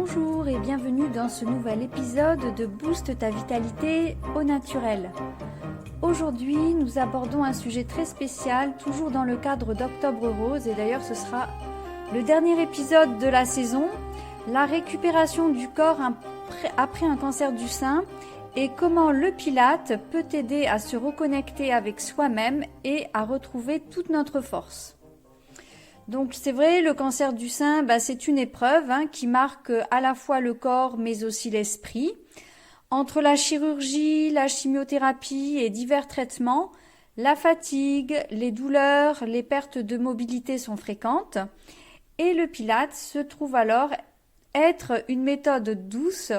Bonjour et bienvenue dans ce nouvel épisode de Booste ta vitalité au naturel. Aujourd'hui, nous abordons un sujet très spécial, toujours dans le cadre d'Octobre Rose, et d'ailleurs ce sera le dernier épisode de la saison, la récupération du corps après un cancer du sein et comment le Pilate peut aider à se reconnecter avec soi-même et à retrouver toute notre force. Donc c'est vrai, le cancer du sein, c'est une épreuve qui marque à la fois le corps mais aussi l'esprit. Entre la chirurgie, la chimiothérapie et divers traitements, la fatigue, les douleurs, les pertes de mobilité sont fréquentes. Et le Pilate se trouve alors être une méthode douce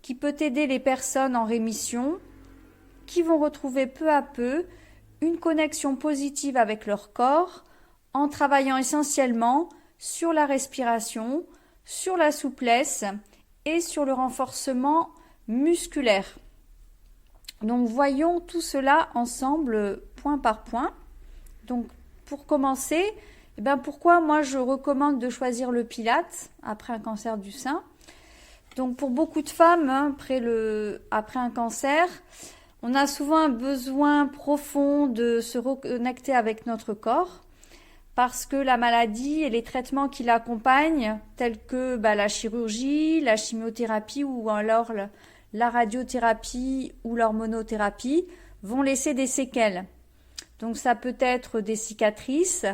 qui peut aider les personnes en rémission, qui vont retrouver peu à peu une connexion positive avec leur corps, en travaillant essentiellement sur la respiration, sur la souplesse et sur le renforcement musculaire. Donc voyons tout cela ensemble point par point. Donc pour commencer, pourquoi moi je recommande de choisir le Pilate après un cancer du sein? Donc pour beaucoup de femmes, après un cancer, on a souvent un besoin profond de se reconnecter avec notre corps, parce que la maladie et les traitements qui l'accompagnent, tels que la chirurgie, la chimiothérapie ou alors la radiothérapie ou l'hormonothérapie, vont laisser des séquelles. Donc ça peut être des cicatrices,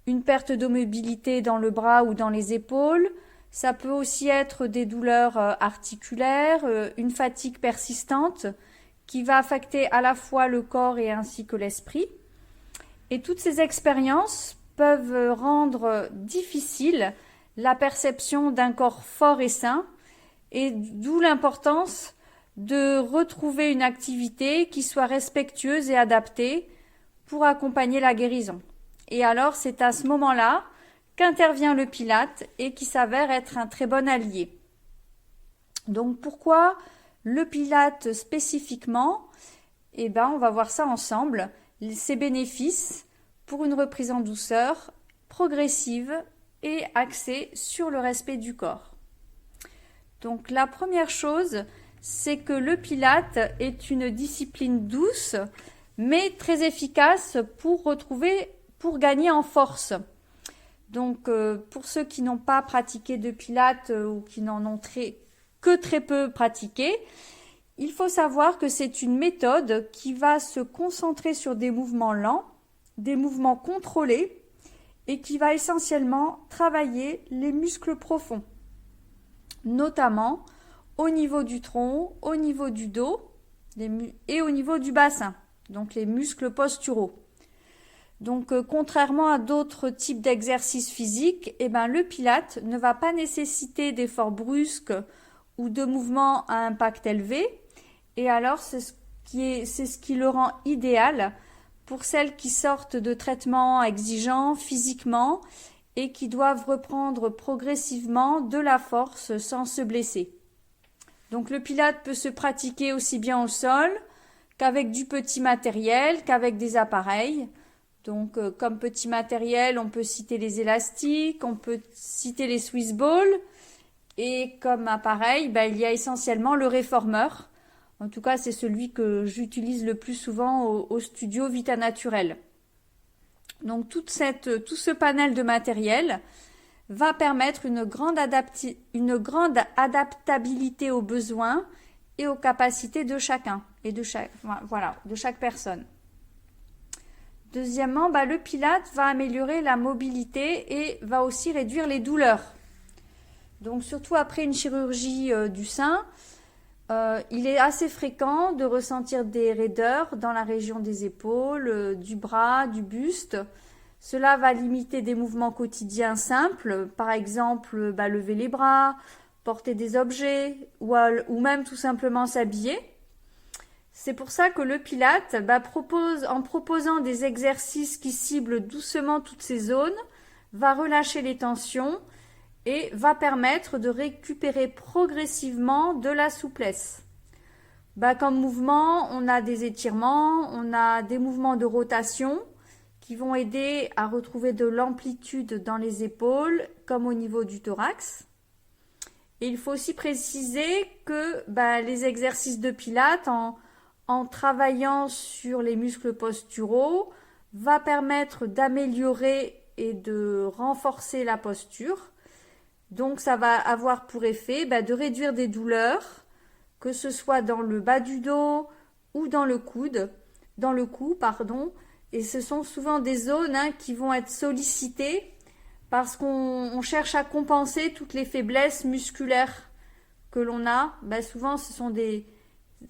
une perte de mobilité dans le bras ou dans les épaules, ça peut aussi être des douleurs articulaires, une fatigue persistante qui va affecter à la fois le corps et ainsi que l'esprit. Et toutes ces expériences peuvent rendre difficile la perception d'un corps fort et sain, et d'où l'importance de retrouver une activité qui soit respectueuse et adaptée pour accompagner la guérison. Et alors c'est à ce moment-là qu'intervient le Pilate et qui s'avère être un très bon allié. Donc pourquoi le Pilate spécifiquement? On va voir ça ensemble, ses bénéfices pour une reprise en douceur, progressive et axée sur le respect du corps. Donc la première chose, c'est que le Pilate est une discipline douce, mais très efficace pour gagner en force. Donc pour ceux qui n'ont pas pratiqué de Pilate ou qui n'en ont que très peu pratiqué, il faut savoir que c'est une méthode qui va se concentrer sur des mouvements lents, des mouvements contrôlés et qui va essentiellement travailler les muscles profonds, notamment au niveau du tronc, au niveau du dos et au niveau du bassin, donc les muscles posturaux. Donc contrairement à d'autres types d'exercices physiques, le Pilate ne va pas nécessiter d'efforts brusques ou de mouvements à impact élevé, et alors c'est ce qui le rend idéal pour celles qui sortent de traitements exigeants physiquement et qui doivent reprendre progressivement de la force sans se blesser. Donc le Pilate peut se pratiquer aussi bien au sol qu'avec du petit matériel, qu'avec des appareils. Donc comme petit matériel, on peut citer les élastiques, on peut citer les Swiss balls, et comme appareil, il y a essentiellement le réformeur. En tout cas, c'est celui que j'utilise le plus souvent au studio Vita Naturel. Donc tout ce panel de matériel va permettre une grande adaptabilité aux besoins et aux capacités de chacun et de chaque personne. Deuxièmement, le Pilate va améliorer la mobilité et va aussi réduire les douleurs. Donc surtout après une chirurgie du sein, il est assez fréquent de ressentir des raideurs dans la région des épaules, du bras, du buste. Cela va limiter des mouvements quotidiens simples, par exemple lever les bras, porter des objets ou même tout simplement s'habiller. C'est pour ça que le Pilate en proposant des exercices qui ciblent doucement toutes ces zones, va relâcher les tensions et va permettre de récupérer progressivement de la souplesse. Comme mouvement, on a des étirements, on a des mouvements de rotation qui vont aider à retrouver de l'amplitude dans les épaules comme au niveau du thorax. Et il faut aussi préciser que les exercices de pilates, en travaillant sur les muscles posturaux, va permettre d'améliorer et de renforcer la posture. Donc ça va avoir pour effet de réduire des douleurs, que ce soit dans le bas du dos ou dans le cou, et ce sont souvent des zones qui vont être sollicitées parce qu'on cherche à compenser toutes les faiblesses musculaires que l'on a. Souvent ce sont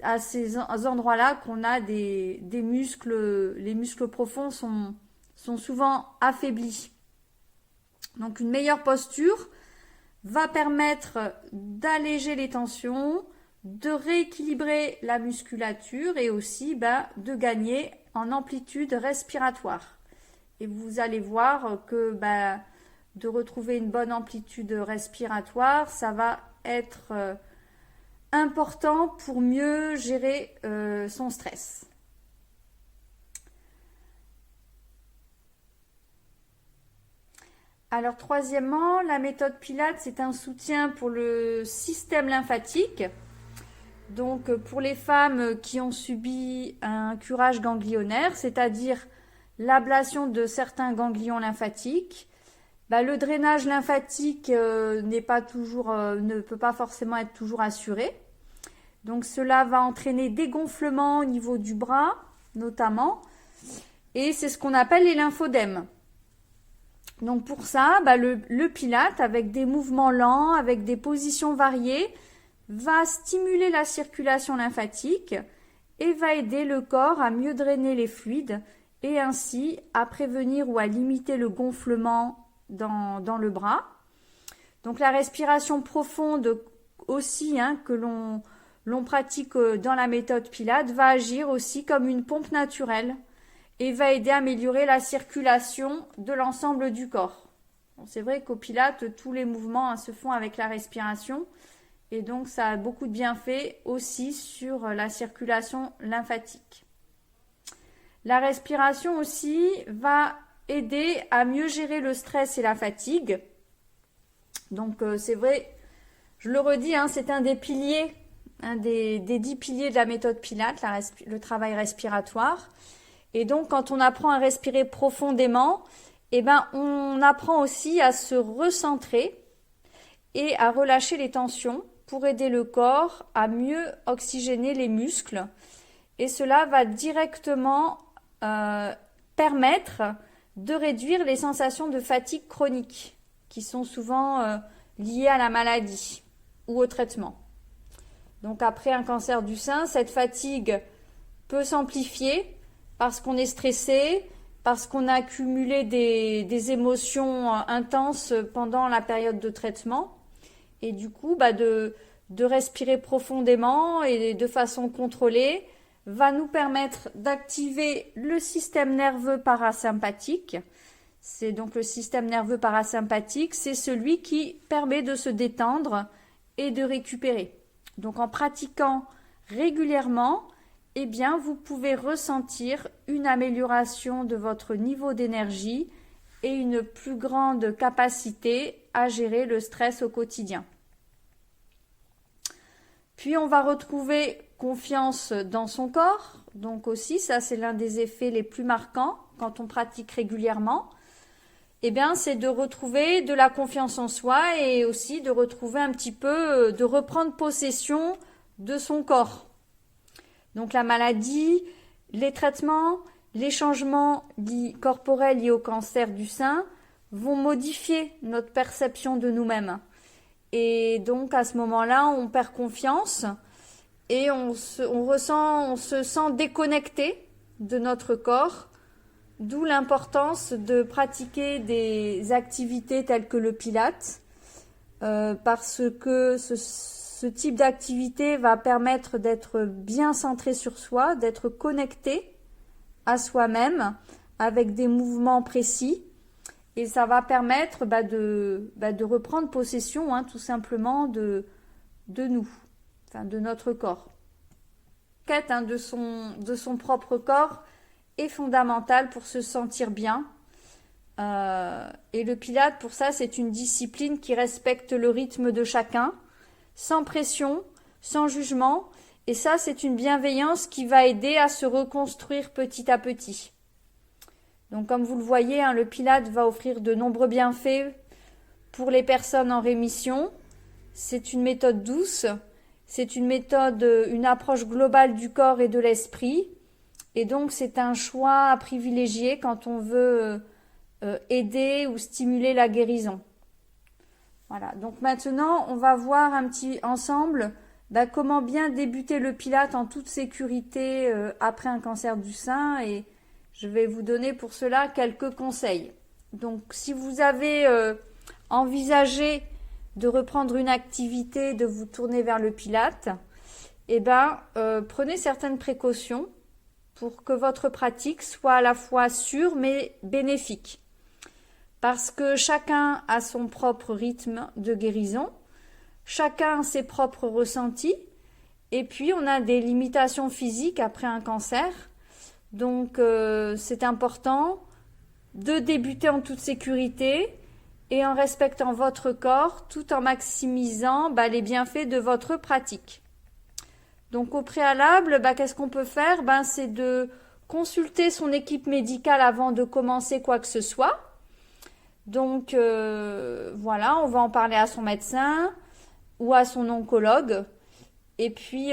à ces endroits-là qu'on a des muscles, les muscles profonds sont souvent affaiblis. Donc une meilleure posture va permettre d'alléger les tensions, de rééquilibrer la musculature et aussi de gagner en amplitude respiratoire. Et vous allez voir que de retrouver une bonne amplitude respiratoire, ça va être important pour mieux gérer son stress. Alors troisièmement, la méthode Pilates, c'est un soutien pour le système lymphatique. Donc pour les femmes qui ont subi un curage ganglionnaire, c'est-à-dire l'ablation de certains ganglions lymphatiques, le drainage lymphatique ne peut pas forcément être toujours assuré. Donc cela va entraîner des gonflements au niveau du bras, notamment, et c'est ce qu'on appelle les lymphodèmes. Donc pour ça, le Pilate, avec des mouvements lents, avec des positions variées, va stimuler la circulation lymphatique et va aider le corps à mieux drainer les fluides et ainsi à prévenir ou à limiter le gonflement dans le bras. Donc la respiration profonde aussi que l'on pratique dans la méthode Pilates va agir aussi comme une pompe naturelle et va aider à améliorer la circulation de l'ensemble du corps. Bon, c'est vrai qu'au Pilates, tous les mouvements se font avec la respiration et donc ça a beaucoup de bienfaits aussi sur la circulation lymphatique. La respiration aussi va aider à mieux gérer le stress et la fatigue. Donc c'est vrai, je le redis, c'est un des piliers, des 10 piliers de la méthode Pilates, le travail respiratoire. Et donc quand on apprend à respirer profondément, on apprend aussi à se recentrer et à relâcher les tensions pour aider le corps à mieux oxygéner les muscles. Et cela va directement permettre de réduire les sensations de fatigue chronique qui sont souvent liées à la maladie ou au traitement. Donc après un cancer du sein, cette fatigue peut s'amplifier parce qu'on est stressé, parce qu'on a accumulé des émotions intenses pendant la période de traitement. Et du coup, de respirer profondément et de façon contrôlée va nous permettre d'activer le système nerveux parasympathique. C'est donc le système nerveux parasympathique, c'est celui qui permet de se détendre et de récupérer. Donc en pratiquant régulièrement, vous pouvez ressentir une amélioration de votre niveau d'énergie et une plus grande capacité à gérer le stress au quotidien. Puis on va retrouver confiance dans son corps. Donc aussi, ça c'est l'un des effets les plus marquants quand on pratique régulièrement. C'est de retrouver de la confiance en soi et aussi de retrouver un petit peu, de reprendre possession de son corps. Donc la maladie, les traitements, les changements corporels liés au cancer du sein vont modifier notre perception de nous-mêmes. Et donc à ce moment-là, on perd confiance et on se sent déconnecté de notre corps, d'où l'importance de pratiquer des activités telles que le Pilates, parce que ce type d'activité va permettre d'être bien centré sur soi, d'être connecté à soi-même avec des mouvements précis. Et ça va permettre de reprendre possession tout simplement de nous, de notre corps. La quête de son propre corps est fondamentale pour se sentir bien. Et le Pilates, pour ça, c'est une discipline qui respecte le rythme de chacun. sans pression, sans jugement. Et ça, c'est une bienveillance qui va aider à se reconstruire petit à petit. Donc comme vous le voyez, le Pilate va offrir de nombreux bienfaits pour les personnes en rémission. C'est une méthode douce, c'est une méthode, une approche globale du corps et de l'esprit. Et donc c'est un choix à privilégier quand on veut aider ou stimuler la guérison. Voilà, donc maintenant on va voir un petit ensemble comment bien débuter le Pilate en toute sécurité après un cancer du sein, et je vais vous donner pour cela quelques conseils. Donc si vous avez envisagé de reprendre une activité, de vous tourner vers le Pilate, prenez certaines précautions pour que votre pratique soit à la fois sûre mais bénéfique. Parce que chacun a son propre rythme de guérison, chacun a ses propres ressentis, et puis on a des limitations physiques après un cancer. Donc c'est important de débuter en toute sécurité et en respectant votre corps, tout en maximisant les bienfaits de votre pratique. Donc au préalable, qu'est-ce qu'on peut faire? C'est de consulter son équipe médicale avant de commencer quoi que ce soit. Donc voilà, on va en parler à son médecin ou à son oncologue. Et puis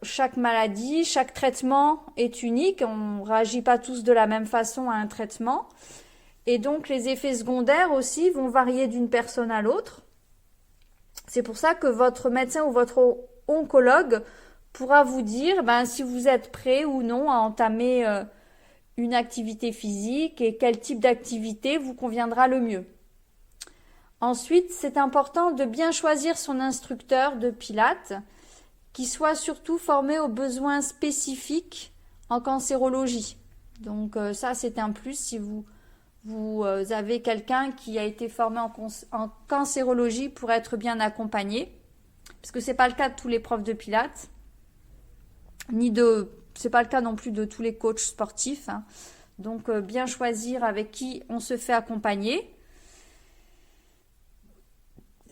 chaque maladie, chaque traitement est unique. On ne réagit pas tous de la même façon à un traitement. Et donc les effets secondaires aussi vont varier d'une personne à l'autre. C'est pour ça que votre médecin ou votre oncologue pourra vous dire si vous êtes prêt ou non à entamer une activité physique et quel type d'activité vous conviendra le mieux. Ensuite, c'est important de bien choisir son instructeur de Pilates qui soit surtout formé aux besoins spécifiques en cancérologie. Donc ça, c'est un plus si vous avez quelqu'un qui a été formé en cancérologie pour être bien accompagné, parce que c'est pas le cas de tous les profs de Pilates, c'est pas le cas non plus de tous les coachs sportifs. Donc bien choisir avec qui on se fait accompagner.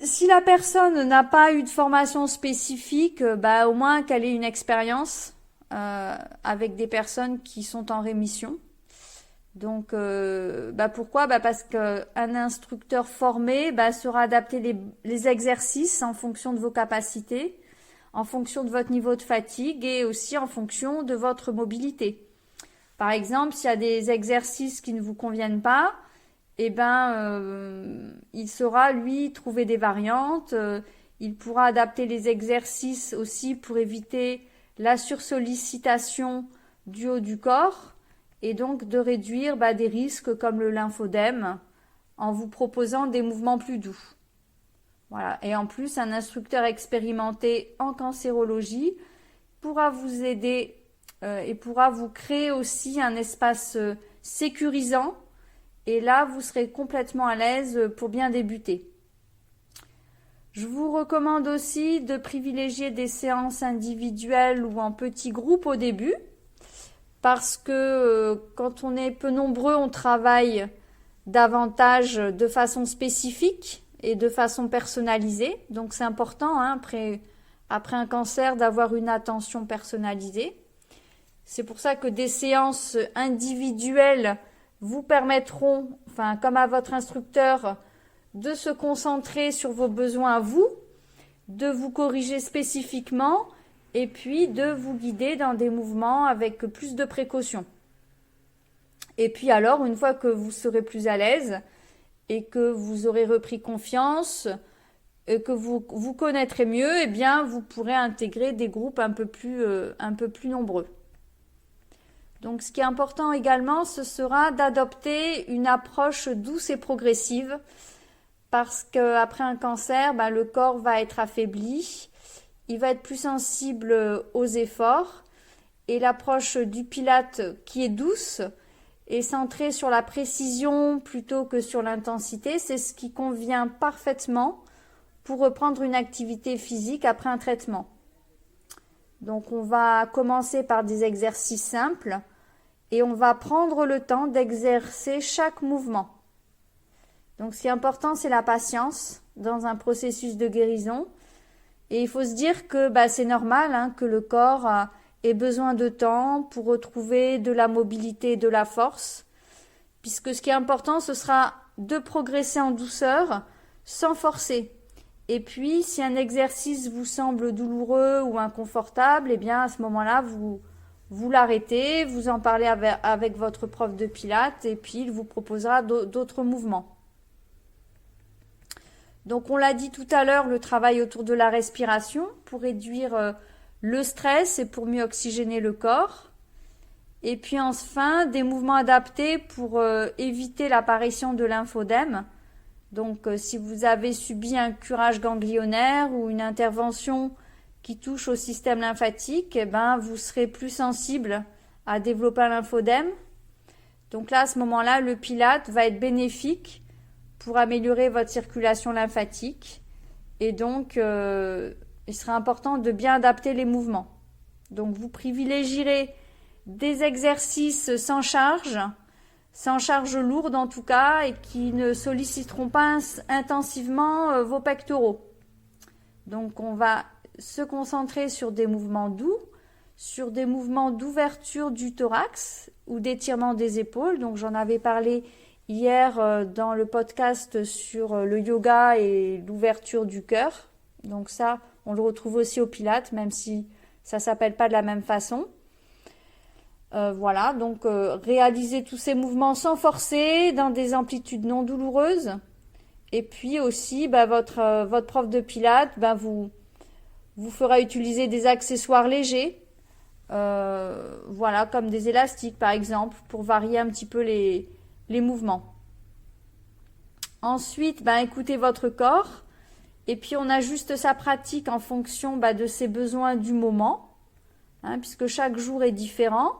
Si la personne n'a pas eu de formation spécifique, au moins qu'elle ait une expérience avec des personnes qui sont en rémission. Donc pourquoi? Parce qu'un instructeur formé saura adapter les exercices en fonction de vos capacités, en fonction de votre niveau de fatigue et aussi en fonction de votre mobilité. Par exemple, s'il y a des exercices qui ne vous conviennent pas, il saura, lui, trouver des variantes. Il pourra adapter les exercices aussi pour éviter la sursollicitation du haut du corps et donc de réduire des risques comme le lymphodème en vous proposant des mouvements plus doux. Voilà. Et en plus, un instructeur expérimenté en cancérologie pourra vous aider et pourra vous créer aussi un espace sécurisant. Et là, vous serez complètement à l'aise pour bien débuter. Je vous recommande aussi de privilégier des séances individuelles ou en petits groupes au début, parce que quand on est peu nombreux, on travaille davantage de façon spécifique et de façon personnalisée. Donc c'est important après un cancer d'avoir une attention personnalisée. C'est pour ça que des séances individuelles vous permettront, comme à votre instructeur, de se concentrer sur vos besoins à vous, de vous corriger spécifiquement et puis de vous guider dans des mouvements avec plus de précaution. Et puis alors, une fois que vous serez plus à l'aise et que vous aurez repris confiance, et que vous connaîtrez mieux, vous pourrez intégrer des groupes un peu plus nombreux. Donc ce qui est important également, ce sera d'adopter une approche douce et progressive, parce qu'après un cancer, le corps va être affaibli, il va être plus sensible aux efforts, et l'approche du Pilate qui est douce et centrée sur la précision plutôt que sur l'intensité, c'est ce qui convient parfaitement pour reprendre une activité physique après un traitement. Donc on va commencer par des exercices simples et on va prendre le temps d'exercer chaque mouvement. Donc ce qui est important, c'est la patience dans un processus de guérison. Et il faut se dire que c'est normal hein, que le corps ait besoin de temps pour retrouver de la mobilité et de la force, puisque ce qui est important, ce sera de progresser en douceur, sans forcer. Et puis, si un exercice vous semble douloureux ou inconfortable, eh bien, à ce moment-là, vous l'arrêtez, vous en parlez avec votre prof de pilates et puis il vous proposera d'autres mouvements. Donc, on l'a dit tout à l'heure, le travail autour de la respiration pour réduire le stress et pour mieux oxygéner le corps. Et puis, enfin, des mouvements adaptés pour éviter l'apparition de lymphodème. Donc, si vous avez subi un curage ganglionnaire ou une intervention qui touche au système lymphatique, eh ben, vous serez plus sensible à développer un lymphodème. Donc là, à ce moment-là, le pilate va être bénéfique pour améliorer votre circulation lymphatique. Et donc, il sera important de bien adapter les mouvements. Donc, vous privilégierez des exercices sans charge lourde en tout cas, et qui ne solliciteront pas intensivement vos pectoraux. Donc on va se concentrer sur des mouvements doux, sur des mouvements d'ouverture du thorax ou d'étirement des épaules. Donc j'en avais parlé hier dans le podcast sur le yoga et l'ouverture du cœur. Donc ça, on le retrouve aussi au Pilates, même si ça ne s'appelle pas de la même façon. Voilà, donc réalisez tous ces mouvements sans forcer, dans des amplitudes non douloureuses. Et puis aussi, votre prof de pilates vous fera utiliser des accessoires légers, voilà, comme des élastiques par exemple, pour varier un petit peu les mouvements. Ensuite, écoutez votre corps, et puis on ajuste sa pratique en fonction de ses besoins du moment, hein, puisque chaque jour est différent.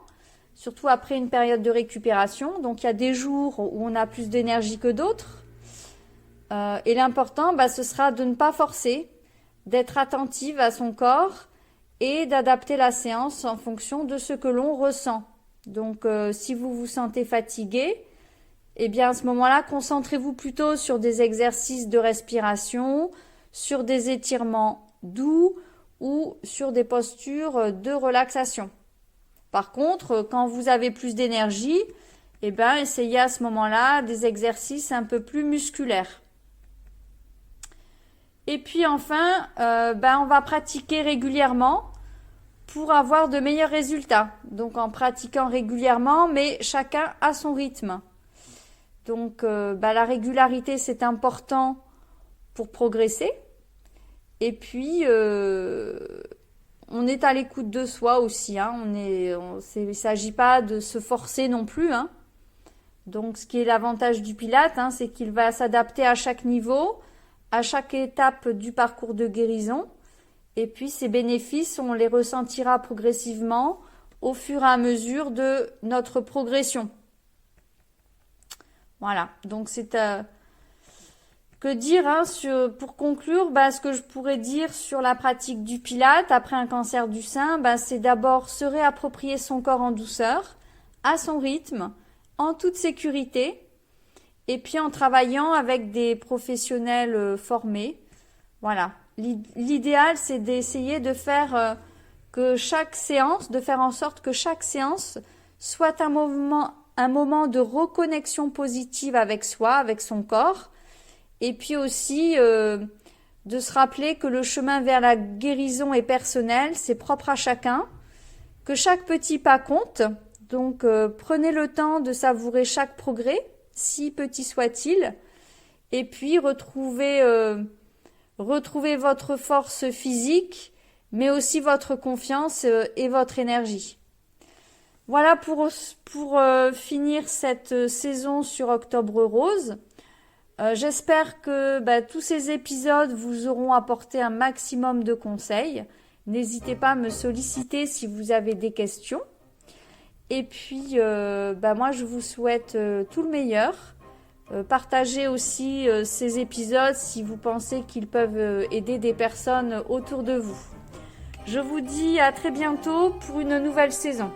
Surtout après une période de récupération. Donc, il y a des jours où on a plus d'énergie que d'autres. Et l'important, ce sera de ne pas forcer, d'être attentive à son corps et d'adapter la séance en fonction de ce que l'on ressent. Donc, si vous vous sentez fatigué, eh bien, à ce moment-là, concentrez-vous plutôt sur des exercices de respiration, sur des étirements doux ou sur des postures de relaxation. Par contre, quand vous avez plus d'énergie, essayez à ce moment-là des exercices un peu plus musculaires. Et puis enfin, on va pratiquer régulièrement pour avoir de meilleurs résultats. Donc en pratiquant régulièrement, mais chacun à son rythme. Donc la régularité, c'est important pour progresser. Et puis on est à l'écoute de soi aussi, hein. Il ne s'agit pas de se forcer non plus, hein. Donc, ce qui est l'avantage du Pilate, hein, c'est qu'il va s'adapter à chaque niveau, à chaque étape du parcours de guérison. Et puis, ces bénéfices, on les ressentira progressivement au fur et à mesure de notre progression. Voilà, donc c'est... Que dire hein, pour conclure, ce que je pourrais dire sur la pratique du Pilate après un cancer du sein, c'est d'abord se réapproprier son corps en douceur, à son rythme, en toute sécurité, et puis en travaillant avec des professionnels formés. Voilà. L'idéal, c'est d'essayer de faire que chaque séance, de faire en sorte que chaque séance soit un moment de reconnexion positive avec soi, avec son corps. Et puis aussi de se rappeler que le chemin vers la guérison est personnel, c'est propre à chacun, que chaque petit pas compte. Donc prenez le temps de savourer chaque progrès, si petit soit-il, et puis retrouvez votre force physique, mais aussi votre confiance et votre énergie. Voilà pour finir cette saison sur Octobre Rose. J'espère que tous ces épisodes vous auront apporté un maximum de conseils. N'hésitez pas à me solliciter si vous avez des questions. Et puis, moi, je vous souhaite tout le meilleur. Partagez aussi ces épisodes si vous pensez qu'ils peuvent aider des personnes autour de vous. Je vous dis à très bientôt pour une nouvelle saison.